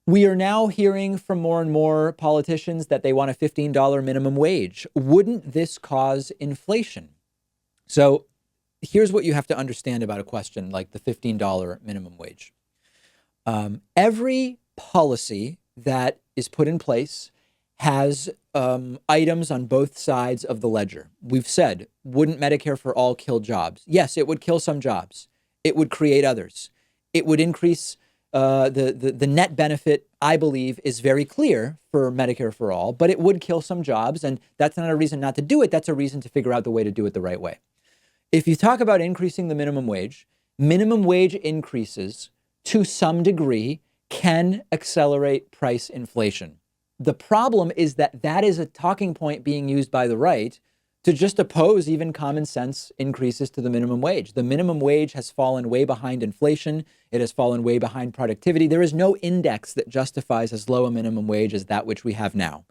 We are now hearing from more and more politicians that they want a $15 minimum wage. Wouldn't this cause inflation? So here's what you have to understand about a question like the $15 minimum wage. Every policy that is put in place has items on both sides of the ledger. We've said, wouldn't Medicare for all kill jobs? Yes, it would kill some jobs. It would create others. It would increase the net benefit, I believe, is very clear for Medicare for all, but it would kill some jobs. And that's not a reason not to do it. That's a reason to figure out the way to do it the right way. If you talk about increasing the minimum wage increases to some degree can accelerate price inflation. The problem is that that is a talking point being used by the right to just oppose even common sense increases to the minimum wage. The minimum wage has fallen way behind inflation. It has fallen way behind productivity. There is no index that justifies as low a minimum wage as that which we have now.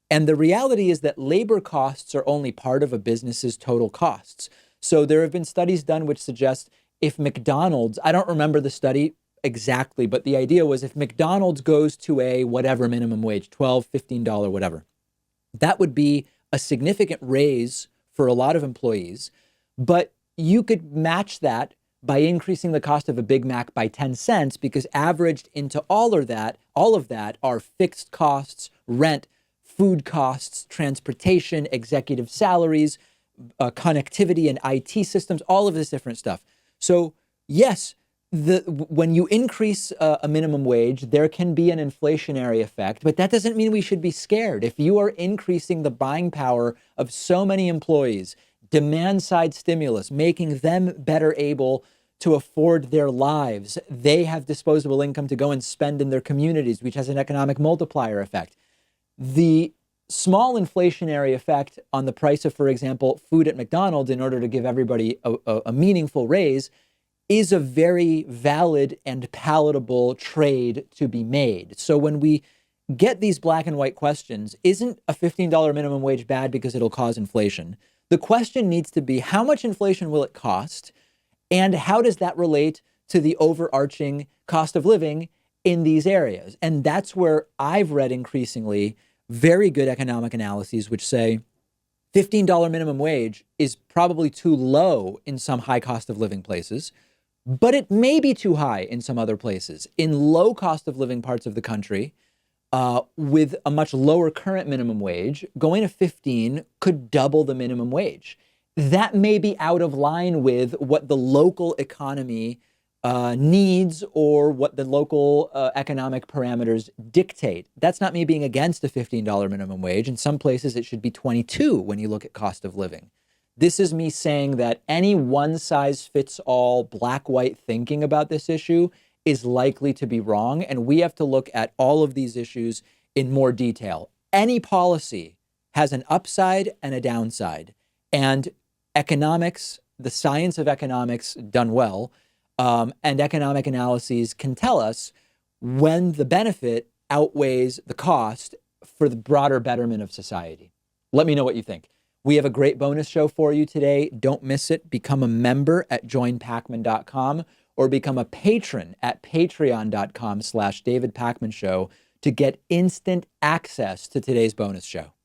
And the reality is that labor costs are only part of a business's total costs. So there have been studies done which suggest if McDonald's, I don't remember the study exactly, but the idea was if McDonald's goes to a whatever minimum wage, $12, $15, whatever, that would be a significant raise for a lot of employees. But you could match that by increasing the cost of a Big Mac by 10 cents because averaged into all of that are fixed costs, rent, food costs, transportation, executive salaries, connectivity and IT systems, all of this different stuff. So yes, when you increase a minimum wage, there can be an inflationary effect, but that doesn't mean we should be scared. If you are increasing the buying power of so many employees, demand side stimulus, making them better able to afford their lives, they have disposable income to go and spend in their communities, which has an economic multiplier effect. The small inflationary effect on the price of, for example, food at McDonald's in order to give everybody a meaningful raise is a very valid and palatable trade to be made. So when we get these black and white questions, isn't a $15 minimum wage bad because it'll cause inflation? The question needs to be, how much inflation will it cost? And how does that relate to the overarching cost of living in these areas? And that's where I've read increasingly very good economic analyses which say $15 minimum wage is probably too low in some high cost of living places, but it may be too high in some other places. In low cost of living parts of the country, with a much lower current minimum wage, going to 15 could double the minimum wage. That may be out of line with what the local economy needs or what the local economic parameters dictate. That's not me being against a $15 minimum wage. In some places, it should be 22 when you look at cost of living. This is me saying that any one-size-fits-all black-white thinking about this issue is likely to be wrong, and we have to look at all of these issues in more detail. Any policy has an upside and a downside, and economics, the science of economics done well, and economic analyses can tell us when the benefit outweighs the cost for the broader betterment of society. Let me know what you think. We have a great bonus show for you today. Don't miss it. Become a member at joinpakman.com or become a patron at patreon.com/David Pakman Show to get instant access to today's bonus show.